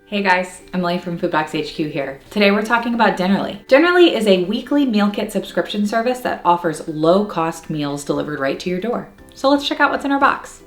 Hey guys, Emily from Foodbox HQ here. Today we're talking about Dinnerly. Dinnerly is a weekly meal kit subscription service that offers low-cost meals delivered right to your door. So let's check out what's in our box.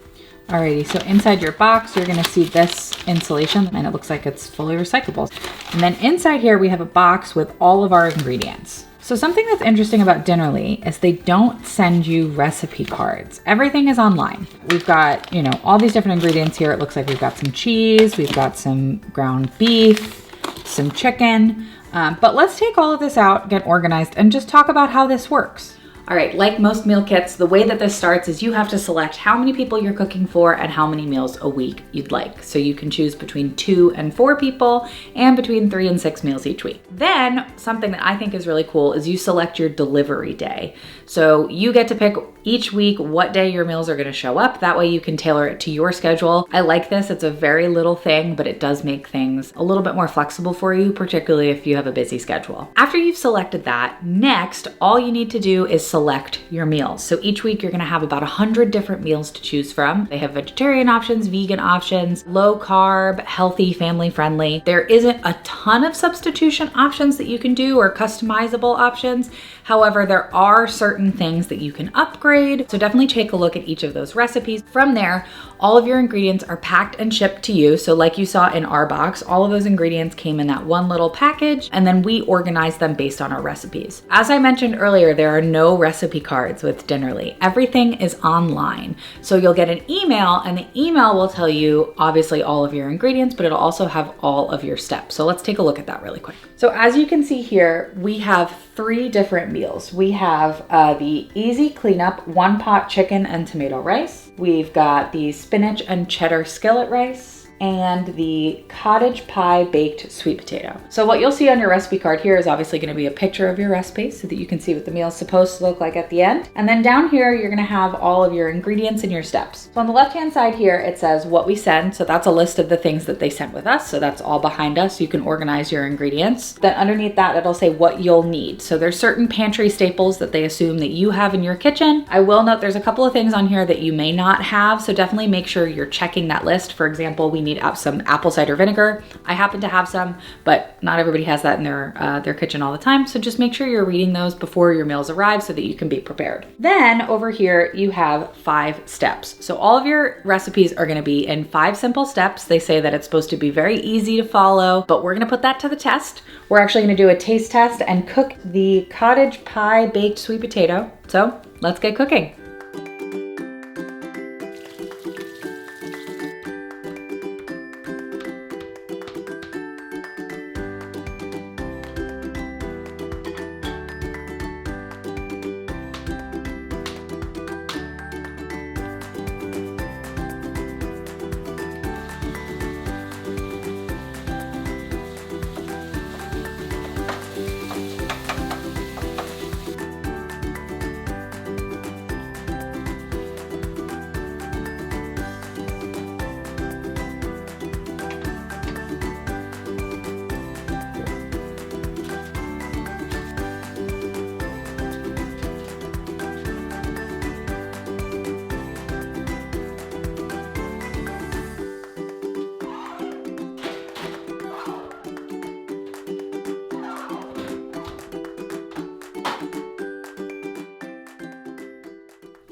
Alrighty, so inside your box, you're gonna see this insulation, and it looks like it's fully recyclable. And then inside here, we have a box with all of our ingredients. So something that's interesting about Dinnerly is they don't send you recipe cards. Everything is online. We've got, all these different ingredients here. It looks like we've got some cheese, we've got some ground beef, some chicken. But let's take all of this out, get organized, and just talk about how this works. All right, like most meal kits, the way that this starts is you have to select how many people you're cooking for and how many meals a week you'd like. So you can choose between 2 and 4 people and between 3 and 6 meals each week. Then something that I think is really cool is you select your delivery day. So you get to pick each week what day your meals are gonna show up. That way you can tailor it to your schedule. I like this. It's a very little thing, but it does make things a little bit more flexible for you, particularly if you have a busy schedule. After you've selected that, next, all you need to do is select your meals. So each week you're gonna have about 100 different meals to choose from. They have vegetarian options, vegan options, low carb, healthy, family friendly. There isn't a ton of substitution options that you can do or customizable options. However, there are certain things that you can upgrade. So definitely take a look at each of those recipes. From there, all of your ingredients are packed and shipped to you. So like you saw in our box, all of those ingredients came in that one little package, and then we organize them based on our recipes. As I mentioned earlier, there are no recipe cards with Dinnerly. Everything is online. So you'll get an email, and the email will tell you obviously all of your ingredients, but it'll also have all of your steps. So let's take a look at that really quick. So as you can see here, we have 3 different meals. We have the easy cleanup 1-pot chicken and tomato rice. We've got the spinach and cheddar skillet rice, and the cottage pie baked sweet potato. So what you'll see on your recipe card here is obviously gonna be a picture of your recipe so that you can see what the meal is supposed to look like at the end. And then down here, you're gonna have all of your ingredients and your steps. So on the left-hand side here, it says what we send. So that's a list of the things that they sent with us. So that's all behind us. You can organize your ingredients. Then underneath that, it'll say what you'll need. So there's certain pantry staples that they assume that you have in your kitchen. I will note there's a couple of things on here that you may not have. So definitely make sure you're checking that list. For example, we need some apple cider vinegar. I happen to have some, but not everybody has that in their kitchen all the time. So just make sure you're reading those before your meals arrive so that you can be prepared. Then over here, you have 5 steps. So all of your recipes are gonna be in 5 simple steps. They say that it's supposed to be very easy to follow, but we're gonna put that to the test. We're actually gonna do a taste test and cook the cottage pie baked sweet potato. So let's get cooking.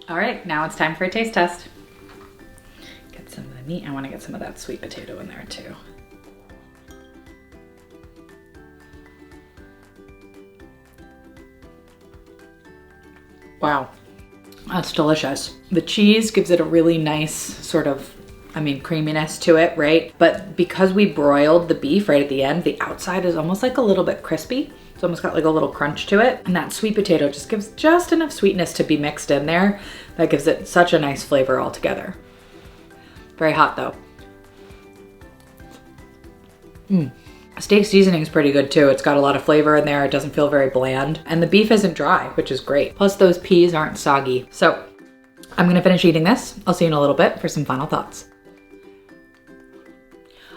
All right, now it's time for a taste test. Get some of the meat. I want to get some of that sweet potato in there too. Wow, that's delicious. The cheese gives it a really nice sort of, creaminess to it, right? But because we broiled the beef right at the end, the outside is almost like a little bit crispy. It's almost got like a little crunch to it. And that sweet potato just gives just enough sweetness to be mixed in there. That gives it such a nice flavor altogether. Very hot though. Steak seasoning is pretty good too. It's got a lot of flavor in there. It doesn't feel very bland. And the beef isn't dry, which is great. Plus those peas aren't soggy. So I'm gonna finish eating this. I'll see you in a little bit for some final thoughts.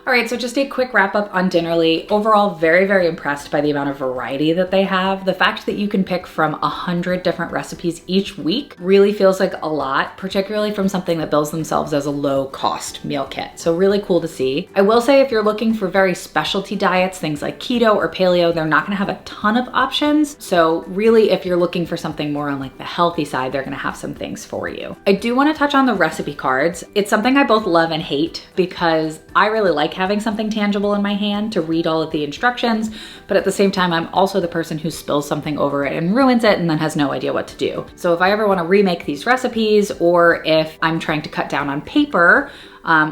All right, so just a quick wrap up on Dinnerly. Overall, very, very impressed by the amount of variety that they have. The fact that you can pick from 100 different recipes each week really feels like a lot, particularly from something that bills themselves as a low cost meal kit. So really cool to see. I will say if you're looking for very specialty diets, things like keto or paleo, they're not gonna have a ton of options. So really, if you're looking for something more on like the healthy side, they're gonna have some things for you. I do wanna touch on the recipe cards. It's something I both love and hate because I really like having something tangible in my hand to read all of the instructions, but at the same time, I'm also the person who spills something over it and ruins it and then has no idea what to do. So if I ever want to remake these recipes, or if I'm trying to cut down on paper,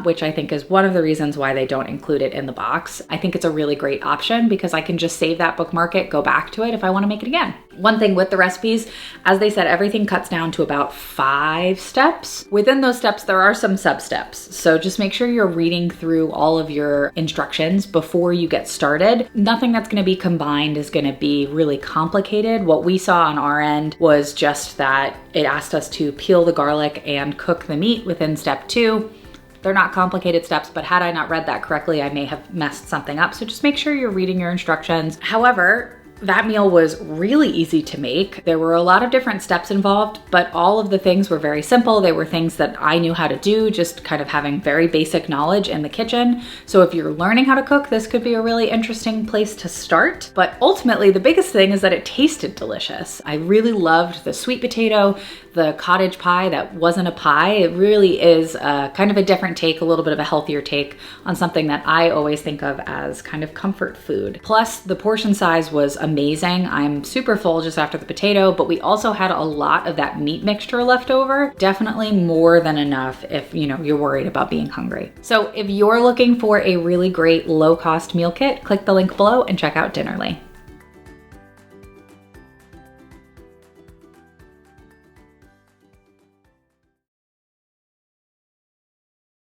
which I think is one of the reasons why they don't include it in the box, I think it's a really great option because I can just save that, bookmark it, go back to it if I want to make it again. One thing with the recipes, as they said, everything cuts down to about 5 steps. Within those steps, there are some sub-steps. So just make sure you're reading through all of your instructions before you get started. Nothing that's going to be combined is going to be really complicated. What we saw on our end was just that it asked us to peel the garlic and cook the meat within step 2. They're not complicated steps, but had I not read that correctly, I may have messed something up. So just make sure you're reading your instructions. However, that meal was really easy to make. There were a lot of different steps involved, but all of the things were very simple. They were things that I knew how to do, just kind of having very basic knowledge in the kitchen. So if you're learning how to cook, this could be a really interesting place to start. But ultimately, the biggest thing is that it tasted delicious. I really loved the sweet potato, the cottage pie that wasn't a pie. It really is kind of a different take, a little bit of a healthier take on something that I always think of as kind of comfort food. Plus, the portion size was amazing. I'm super full just after the potato, but we also had a lot of that meat mixture left over. Definitely more than enough if you're worried about being hungry. So if you're looking for a really great low-cost meal kit, click the link below and check out Dinnerly.